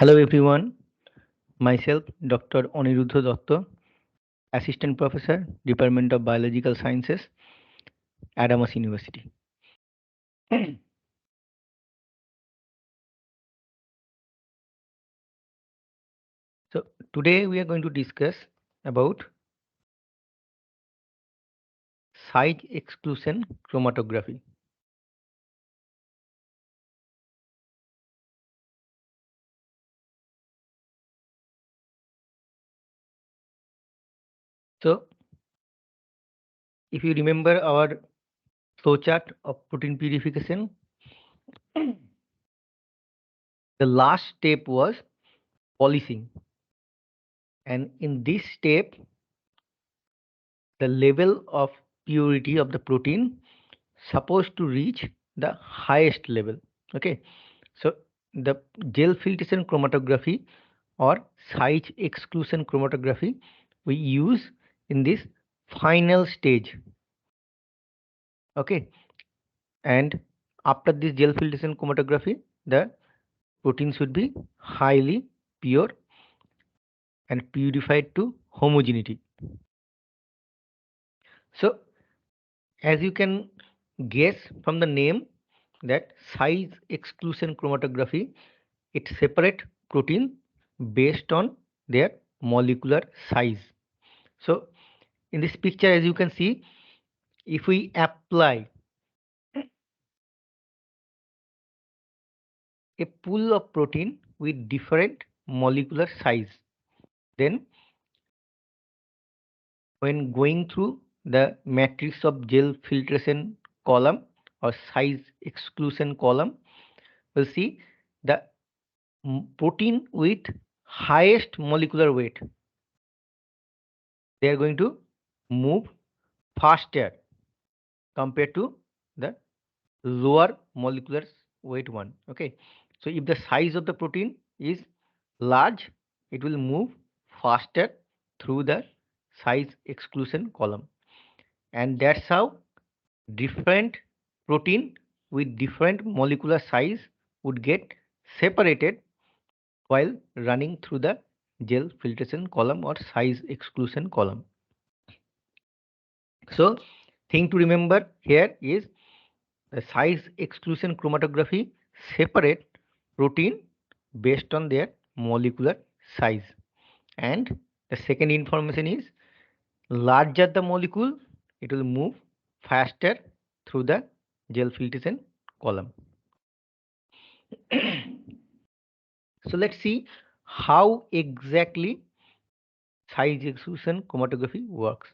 Hello everyone, myself Dr. Anirudha Dutta, Assistant Professor, Department of Biological Sciences, Adamas University. So today we are going to discuss about size exclusion chromatography. So if you remember our flowchart of protein purification, the last step was polishing, and in this step the level of purity of the protein supposed to reach the highest level. Okay, so the gel filtration chromatography or size exclusion chromatography we use in this final stage. Okay, and after this gel filtration chromatography, the protein should be highly pure and purified to homogeneity. So as you can guess from the name, that size exclusion chromatography, it separate protein based on their molecular size. So in this picture, as you can see, if we apply a pool of protein with different molecular size, then when going through the matrix of gel filtration column or size exclusion column, we'll see the protein with highest molecular weight, they are going to move faster compared to the lower molecular weight one. Okay, so if the size of the protein is large, it will move faster through the size exclusion column, and that's how different protein with different molecular size would get separated while running through the gel filtration column or size exclusion column. So thing to remember here is the size exclusion chromatography separate protein based on their molecular size. And the second information is, larger the molecule, it will move faster through the gel filtration column. So let's see how exactly size exclusion chromatography works,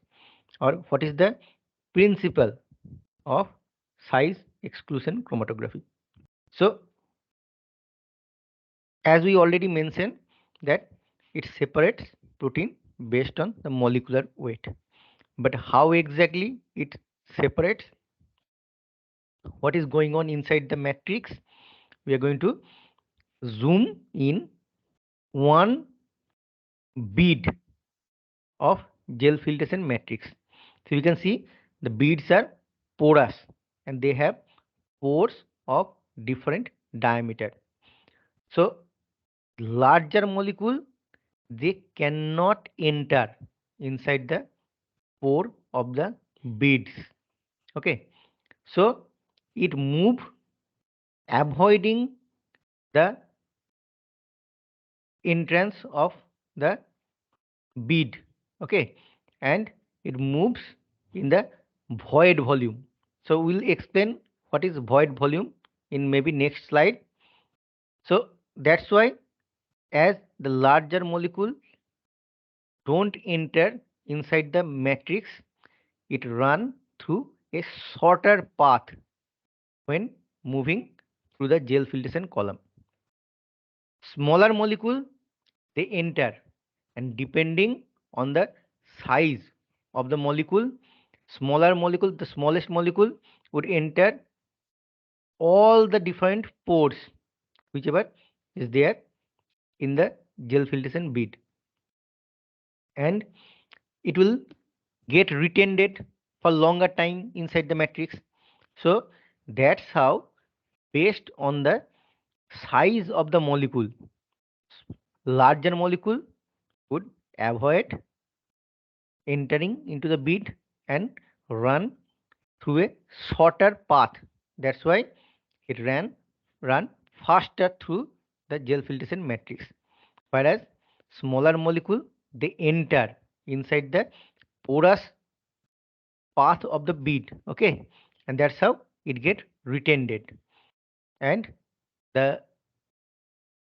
or what is the principle of size exclusion chromatography. So as we already mentioned, that it separates protein based on the molecular weight, but how exactly it separates, what is going on inside the matrix, we are going to zoom in one bead of gel filtration matrix. So you can see the beads are porous and they have pores of different diameter. So larger molecule, they cannot enter inside the pore of the beads. Okay, so it move avoiding the entrance of the bead. Okay, and it moves in the void volume. So we'll explain what is void volume in maybe next slide. So that's why, as the larger molecule don't enter inside the matrix, it run through a shorter path when moving through the gel filtration column. Smaller molecule, they enter, and depending on the size of the molecule, smaller molecule, the smallest molecule would enter all the different pores whichever is there in the gel filtration bead, and it will get retained for longer time inside the matrix. So that's how, based on the size of the molecule, Larger molecule would avoid entering into the bead and run through a shorter path. That's why it run faster through the gel filtration matrix. Whereas smaller molecule they enter inside the porous path of the bead. Okay, and that's how it get retained. And the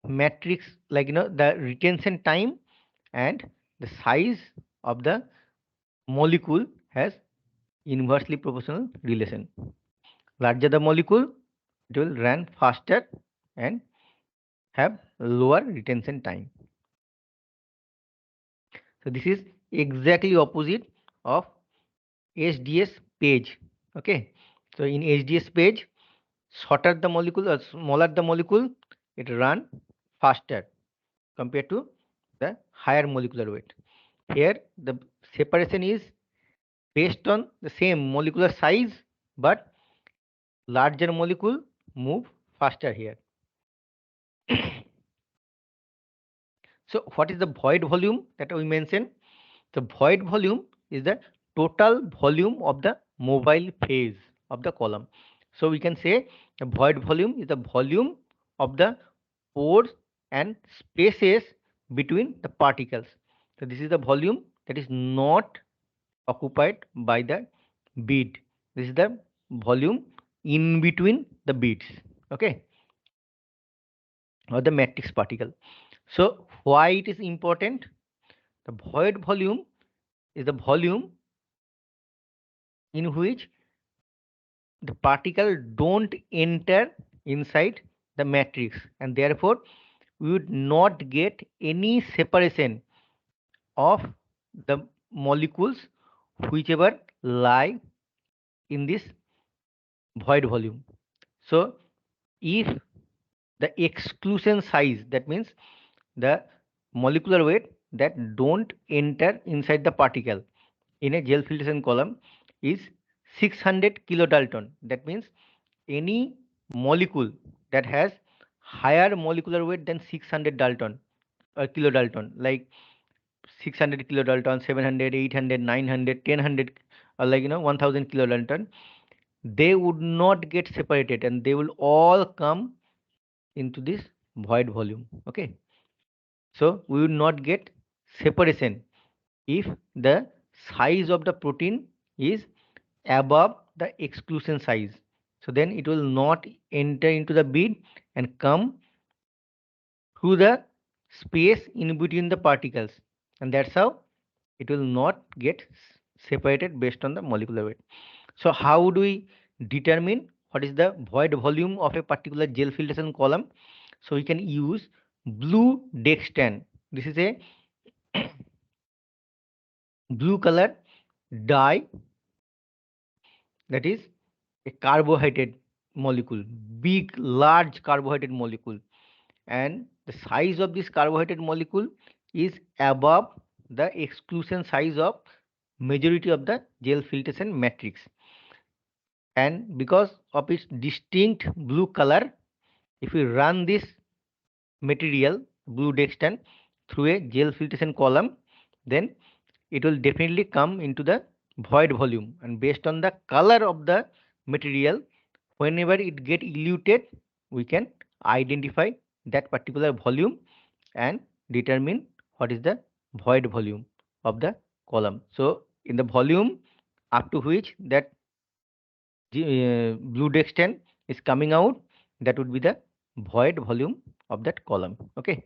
matrix, like the retention time and the size of the molecule has inversely proportional relation. Larger the molecule, it will run faster and have lower retention time. So this is exactly opposite of HDS page. Okay, so in HDS page, shorter the molecule or smaller the molecule, it run faster compared to the higher molecular weight. Here the separation is based on the same molecular size, but larger molecule move faster here. So what is the void volume that we mentioned? The void volume is the total volume of the mobile phase of the column. So we can say the void volume is the volume of the pores and spaces between the particles. So this is the volume that is not occupied by the bead. This is the volume in between the beads. Okay, or the matrix particle. So why it is important? The void volume is the volume in which the particle don't enter inside the matrix, and therefore we would not get any separation of the molecules whichever lie in this void volume. So if the exclusion size, that means the molecular weight that don't enter inside the particle in a gel filtration column is 600 kilodalton. That means any molecule that has higher molecular weight than 600 dalton or kilodalton, like 600 kilodalton, 700, 800, 900, 1000, or 1000 kilodalton, they would not get separated and they will all come into this void volume. Okay, so we will not get separation if the size of the protein is above the exclusion size. So then it will not enter into the bead and come through the space in between the particles, and that's how it will not get separated based on the molecular weight. So how do we determine what is the void volume of a particular gel filtration column? So we can use blue dextran. This is a blue color dye, that is a carbohydrate molecule, big large carbohydrate molecule, and the size of this carbohydrate molecule is above the exclusion size of majority of the gel filtration matrix. And because of its distinct blue color, if we run this material blue dextran through a gel filtration column, then it will definitely come into the void volume, and based on the color of the material, whenever it get eluted, we can identify that particular volume and determine what is the void volume of the column. So in the volume up to which that blue dextran is coming out, that would be the void volume of that column. Okay.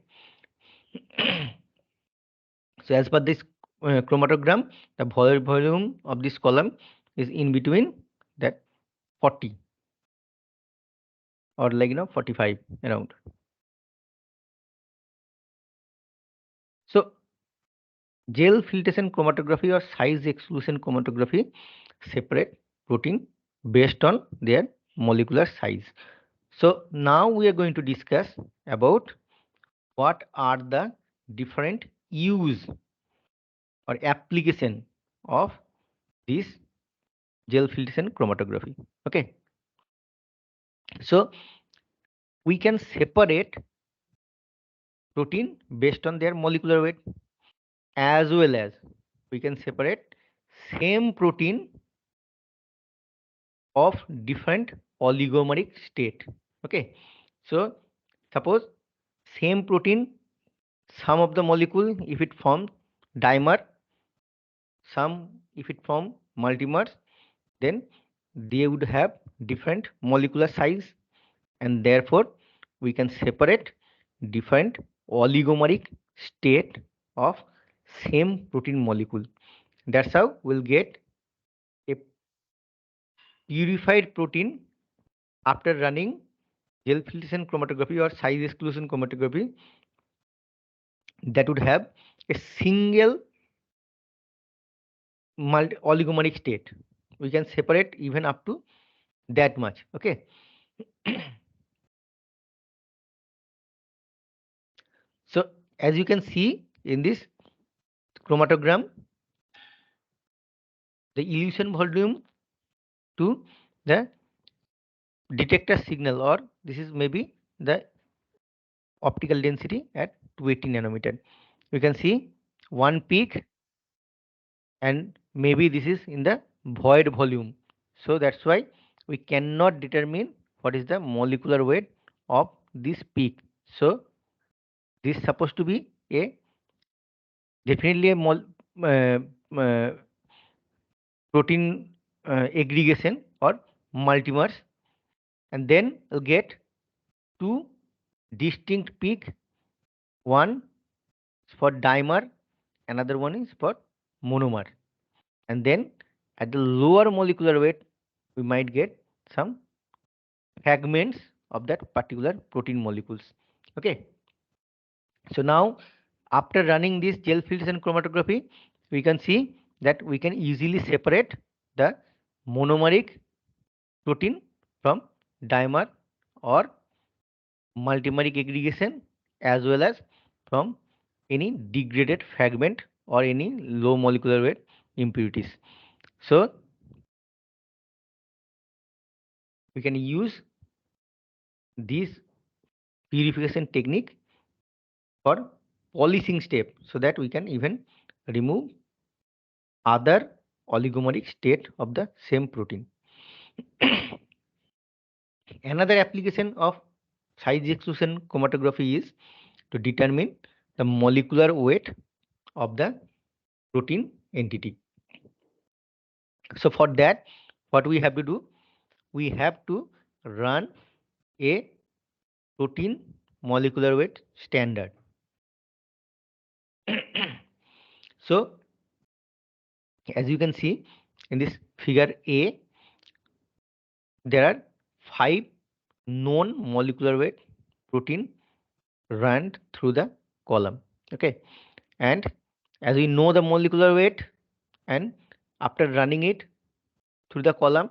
So as per this chromatogram, the void volume of this column is in between that 40 or 45 around. So gel filtration chromatography or size exclusion chromatography separate protein based on their molecular size. So now we are going to discuss about what are the different use or application of this gel filtration chromatography. Okay, so we can separate protein based on their molecular weight, as well as we can separate same protein of different oligomeric state. Okay, so suppose same protein, some of the molecule if it forms dimer, some if it form multimers, then they would have different molecular size, and therefore we can separate different oligomeric state of same protein molecule. That's how we'll get a purified protein after running gel filtration chromatography or size exclusion chromatography that would have a single oligomeric state. We can separate even up to that much. Okay. So as you can see in this chromatogram, the elution volume to the detector signal, or this is maybe the optical density at 280 nanometer. You can see one peak, and maybe this is in the void volume. So that's why we cannot determine what is the molecular weight of this peak. So this is supposed to be a definitely a uh, uh, protein aggregation or multimers, and then you'll get two distinct peak. One is for dimer, another one is for monomer, and then at the lower molecular weight we might get some fragments of that particular protein molecules. Okay, so now after running this gel filtration chromatography, we can see that we can easily separate the monomeric protein from dimer or multimeric aggregation, as well as from any degraded fragment or any low molecular weight impurities. So we can use this purification technique for polishing step, so that we can even remove other oligomeric state of the same protein. Another application of size exclusion chromatography is to determine the molecular weight of the protein entity. So for that, what we have to do, we have to run a protein molecular weight standard. So as you can see in this figure A, there are 5 known molecular weight protein run through the column. Okay, and as we know the molecular weight, and after running it through the column,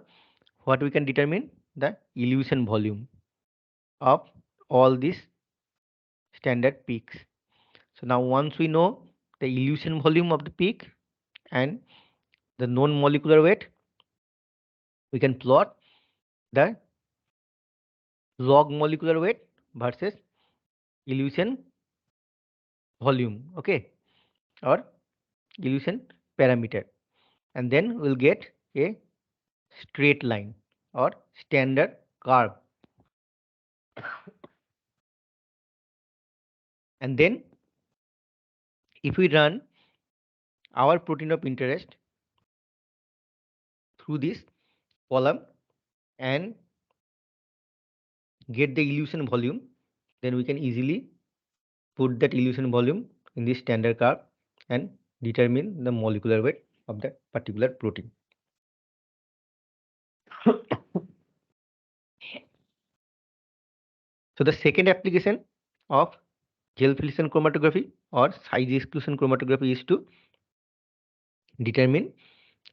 what we can determine the elution volume of all these standard peaks. So now once we know the elution volume of the peak and the known molecular weight, we can plot the log molecular weight versus elution volume, okay, or elution parameter, and then we'll get a straight line or standard curve. And then if we run our protein of interest through this column and get the elution volume, then we can easily put that elution volume in this standard curve and determine the molecular weight of that particular protein. So the second application of gel filtration chromatography or size exclusion chromatography is to determine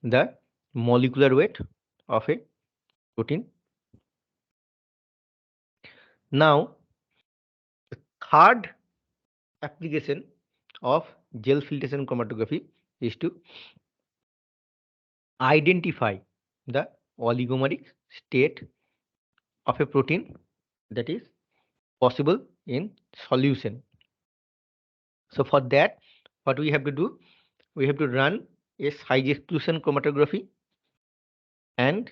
the molecular weight of a protein. Now, the third application of gel filtration chromatography is to identify the oligomeric state of a protein that is possible in solution. So for that, what we have to do, we have to run a size exclusion chromatography, and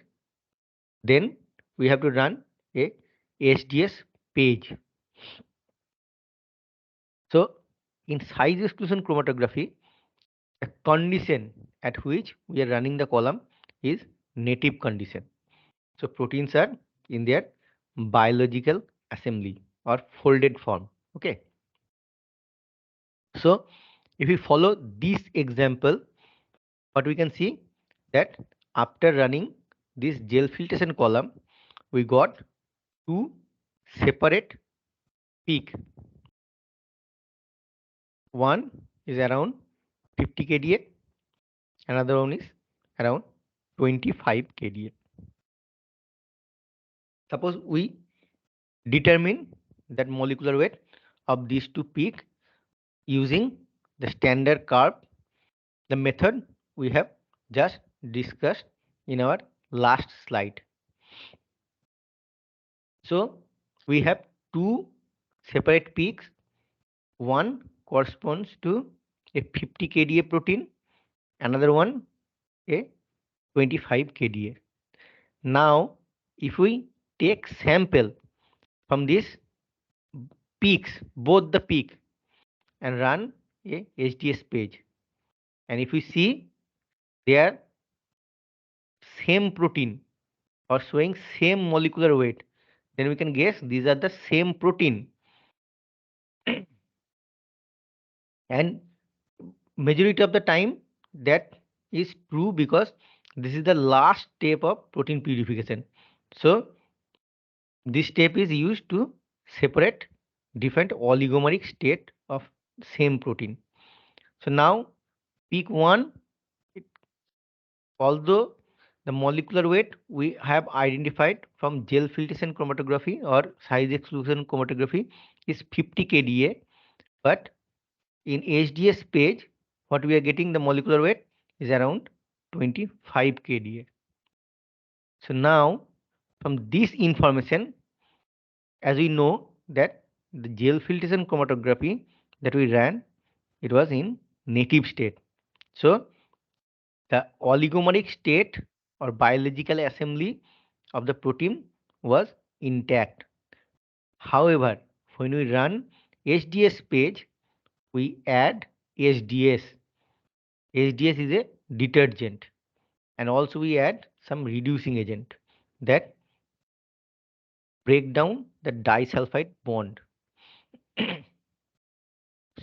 then we have to run a SDS page. So in size exclusion chromatography, the condition at which we are running the column is native condition. So proteins are in their biological assembly or folded form. Okay. So if we follow this example, what we can see that after running this gel filtration column, we got two separate peak. One is around 50 kDa, another one is around 25 kDa. Suppose we determine that molecular weight of these two peak using the standard curve, the method we have just discussed in our last slide. So we have two separate peaks. One corresponds to a 50 kDa protein, another one a 25 kDa. Now, if we take sample from these peaks, both the peak, and run a HDS page, and if we see they are same protein or showing same molecular weight, then we can guess these are the same protein. And majority of the time that is true, because this is the last step of protein purification. So this step is used to separate different oligomeric state of same protein. So now peak 1, it, although the molecular weight we have identified from gel filtration chromatography or size exclusion chromatography is 50 kDa, but in HDS page, what we are getting the molecular weight is around 25 kDa. So now from this information, as we know that the gel filtration chromatography that we ran, it was in native state. So the oligomeric state or biological assembly of the protein was intact. However, when we run HDS page, we add HDS. HDS is a detergent, and also we add some reducing agent that break down the disulfide bond.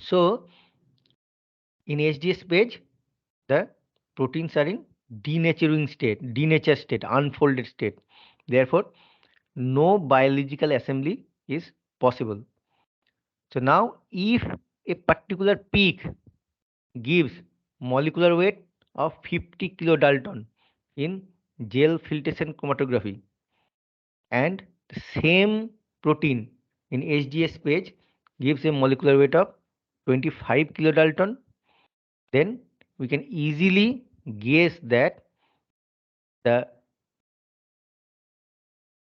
So in HDS page, the proteins are in denatured state, unfolded state. Therefore, no biological assembly is possible. So now if a particular peak gives molecular weight of 50 kilodalton in gel filtration chromatography, and the same protein in HDS page gives a molecular weight of 25 kilodalton, then we can easily guess that the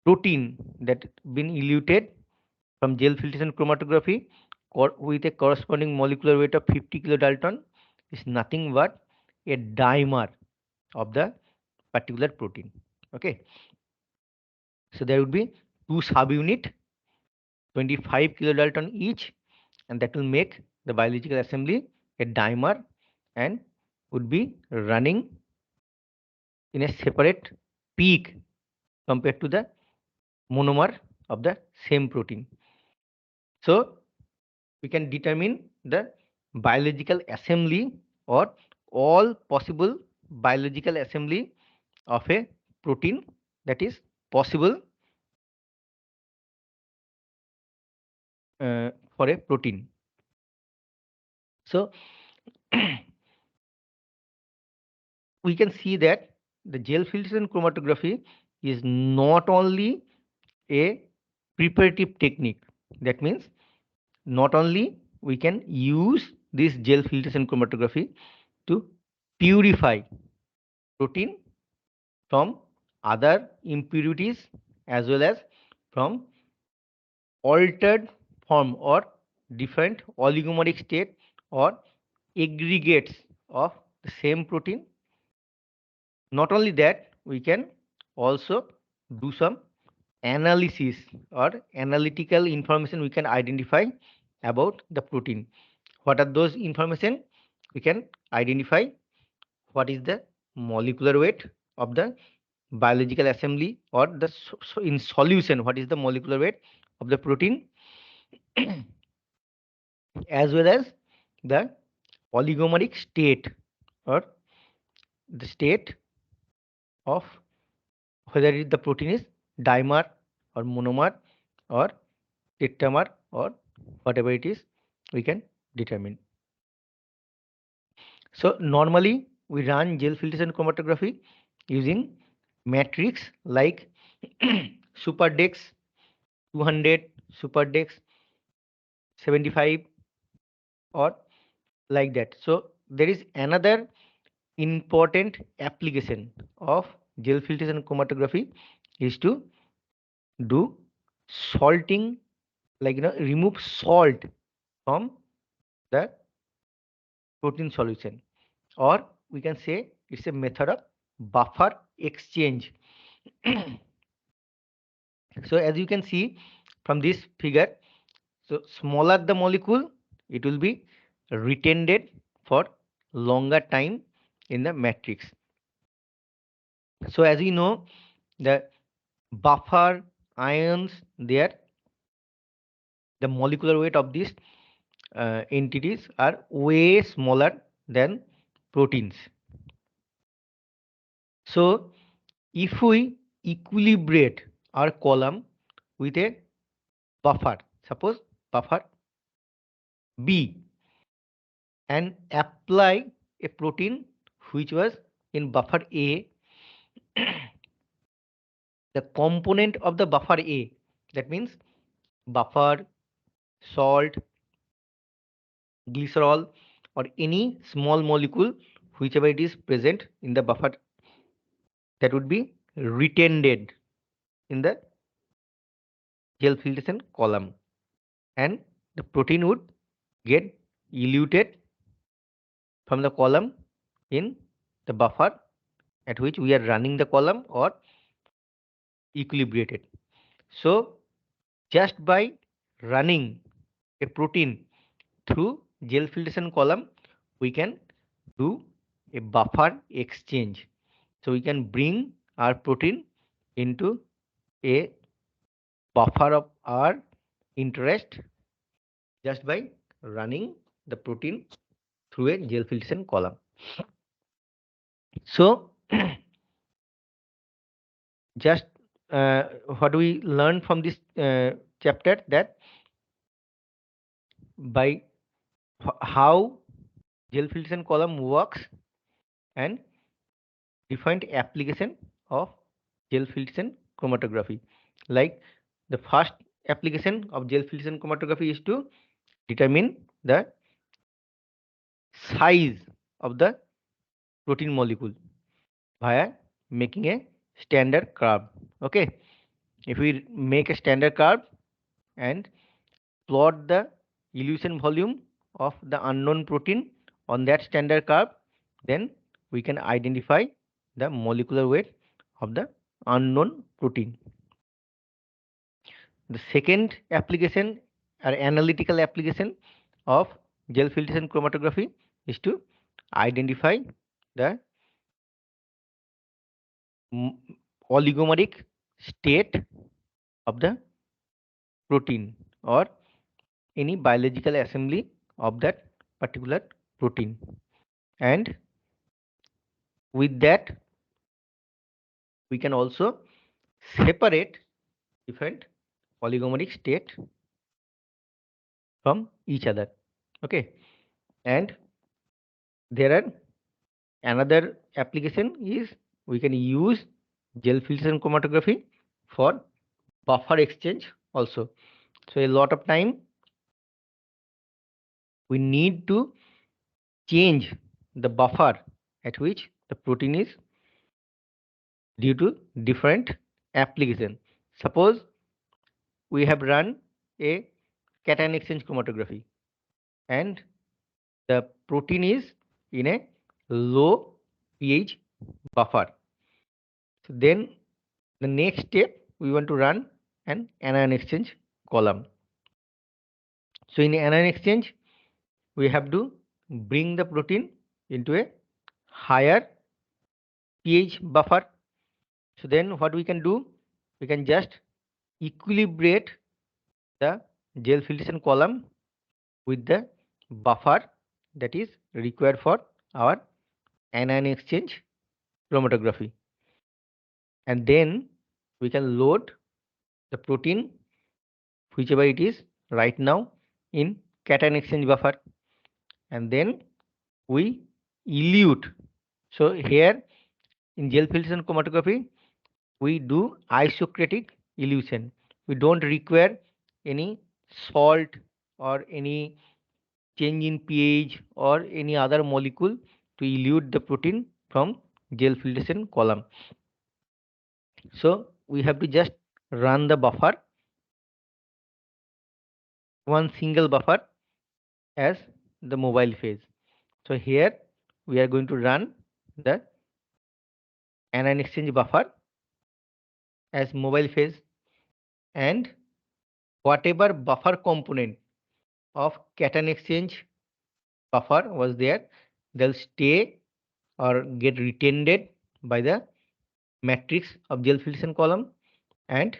protein that been eluted from gel filtration chromatography with a corresponding molecular weight of 50 kilodalton is nothing but a dimer of the particular protein. Okay, so there would be two subunit, 25 kilodalton each, and that will make the biological assembly a dimer and would be running in a separate peak compared to the monomer of the same protein. So we can determine the biological assembly or all possible biological assembly of a protein that is possible for a protein. So we can see that the gel filtration chromatography is not only a preparative technique. That means not only we can use this gel filtration chromatography to purify protein from other impurities as well as from altered form or different oligomeric state or aggregates of the same protein. Not only that, we can also do some analysis or analytical information we can identify about the protein. What are those information? We can identify what is the molecular weight of the biological assembly, or the in solution what is the molecular weight of the protein, as well as the oligomeric state, or the state of whether the protein is dimer or monomer or tetramer or whatever it is, we can determine. So normally we run gel filtration chromatography using matrix like Superdex 200, Superdex 75, or like that. So there is another important application of gel filtration chromatography is to do salting, like remove salt from the protein solution, or we can say it's a method of buffer exchange. So as you can see from this figure, so smaller the molecule, it will be retained for longer time in the matrix. So as we know, the buffer ions there, the molecular weight of these entities are way smaller than proteins. So if we equilibrate our column with a buffer, suppose buffer B, and apply a protein which was in buffer A, the component of the buffer A, that means buffer, salt, glycerol, or any small molecule whichever it is present in the buffer, that would be retained in the gel filtration column, and the protein would get eluted from the column in the buffer at which we are running the column, or equilibrated. So just by running a protein through gel filtration column, we can do a buffer exchange. So we can bring our protein into a buffer of our interest just by running the protein through a gel filtration column. So just what we learned from this chapter, that by how gel filtration column works, and different application of gel filtration chromatography. Like the first application of gel filtration chromatography is to determine the size of the protein molecule via making a standard curve. Okay, if we make a standard curve and plot the elution volume of the unknown protein on that standard curve, then we can identify the molecular weight of the unknown protein. The second application or analytical application of gel filtration chromatography is to identify the oligomeric state of the protein, or any biological assembly of that particular protein. And with that, we can also separate different oligomeric state from each other. Okay, and there are another application is we can use gel filtration chromatography for buffer exchange also. So a lot of time we need to change the buffer at which the protein is due to different application. Suppose we have run a cation exchange chromatography, and the protein is in a low pH buffer. So then the next step, we want to run an anion exchange column. So in anion exchange, we have to bring the protein into a higher pH buffer. So then what we can do, we can just equilibrate the gel filtration column with the buffer that is required for our anion exchange chromatography. And then we can load the protein, whichever it is right now, in cation exchange buffer. And then we elute. So here in gel filtration chromatography, we do isocratic elution. We don't require any salt or any change in pH or any other molecule to elute the protein from gel filtration column. So we have to just run the buffer, one single buffer as the mobile phase. So here we are going to run the anion exchange buffer as mobile phase, and whatever buffer component of cation exchange buffer was there, they'll stay or get retained by the matrix of gel filtration column, and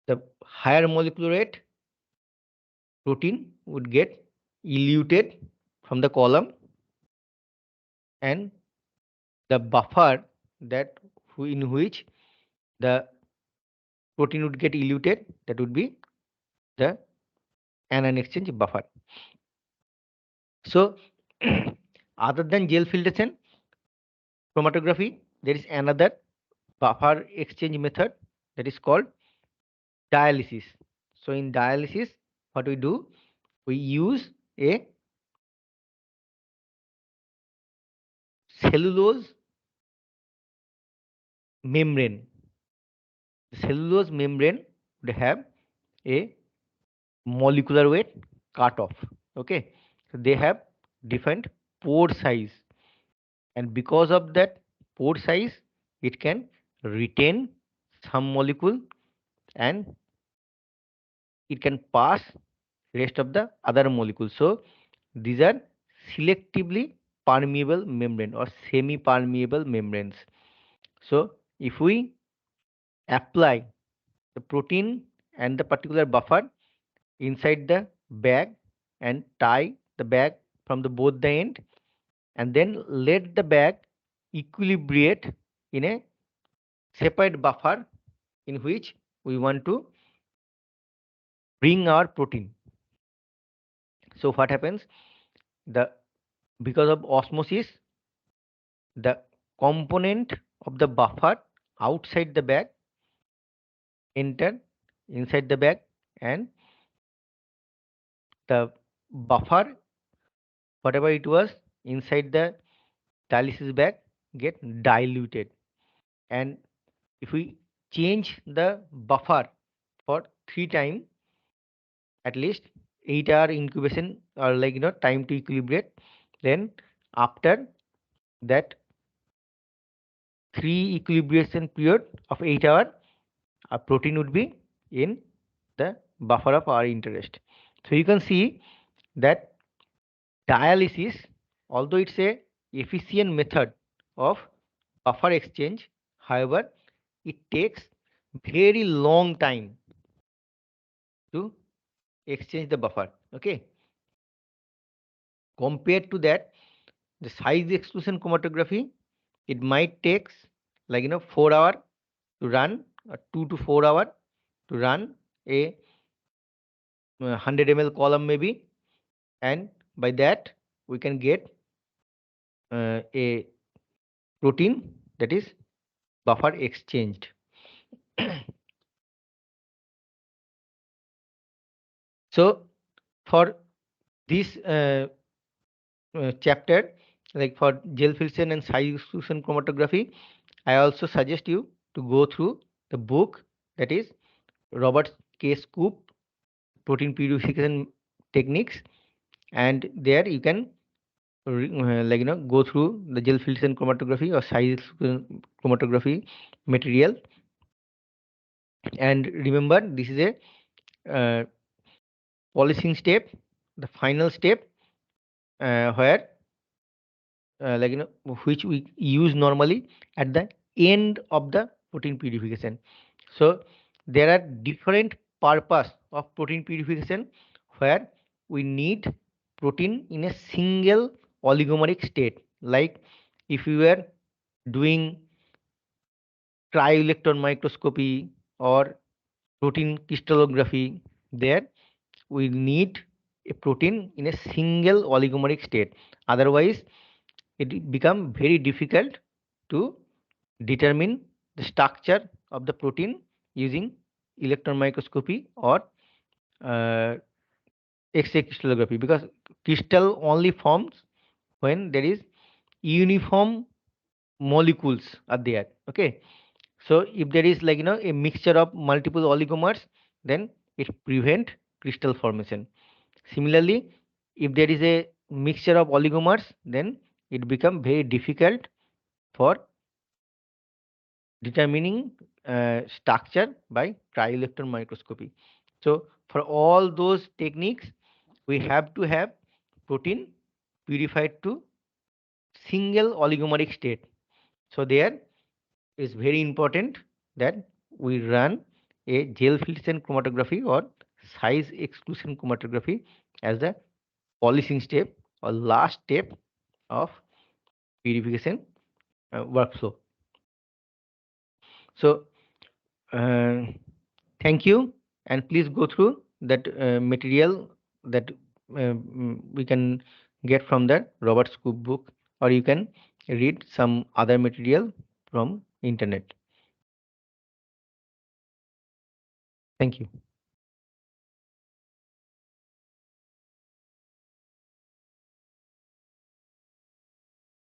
the higher molecular weight protein would get eluted from the column, and the buffer that in which the protein would get eluted, that would be the anion exchange buffer. So other than gel filtration chromatography, there is another buffer exchange method that is called dialysis. So in dialysis, what we do, we use a cellulose membrane. The cellulose membrane would have a molecular weight cutoff. Okay, so they have different pore size, and because of that pore size, it can retain some molecule and it can pass rest of the other molecules. So these are selectively permeable membrane or semi-permeable membranes. So if we apply the protein and the particular buffer inside the bag and tie the bag from the both the end, and then let the bag equilibrate in a separate buffer in which we want to bring our protein. So what happens, the because of osmosis, the component of the buffer outside the bag enter inside the bag, and the buffer whatever it was inside the dialysis bag get diluted. And if we change the buffer for 3 times, at least 8 hour incubation or time to equilibrate, then after that 3 equilibration period of 8 hour, a protein would be in the buffer of our interest. So you can see that dialysis, although it's a efficient method of buffer exchange, however, it takes very long time to exchange the buffer. Okay, compared to that, the size exclusion chromatography, it might takes 4 hour to run, or 2 to 4 hour to run a 100 ml column maybe, and by that we can get a protein that is buffer exchanged. So for this chapter, like for gel filtration and size exclusion chromatography, I also suggest you to go through the book that is Robert K. Scoop, Protein Purification Techniques, and there you can go through the gel filtration chromatography or size chromatography material. And remember, this is a polishing step, the final step, where which we use normally at the end of the protein purification. So there are different purpose of protein purification, where we need protein in a single oligomeric state. Like if we were doing cryo-electron microscopy or protein crystallography, there we need a protein in a single oligomeric state. Otherwise, it become very difficult to determine the structure of the protein using electron microscopy or uh, X-ray crystallography, because crystal only forms when there is uniform molecules are there. Okay, so if there is a mixture of multiple oligomers, then it prevent crystal formation. Similarly, if there is a mixture of oligomers, then it become very difficult for determining structure by cryo-electron microscopy. So for all those techniques, we have to have protein purified to single oligomeric state. So there is very important that we run a gel filtration chromatography or size exclusion chromatography as the polishing step or last step of purification workflow. So uh, thank you, and please go through that material that we can get from the Robert Scoop book, or you can read some other material from internet. Thank you.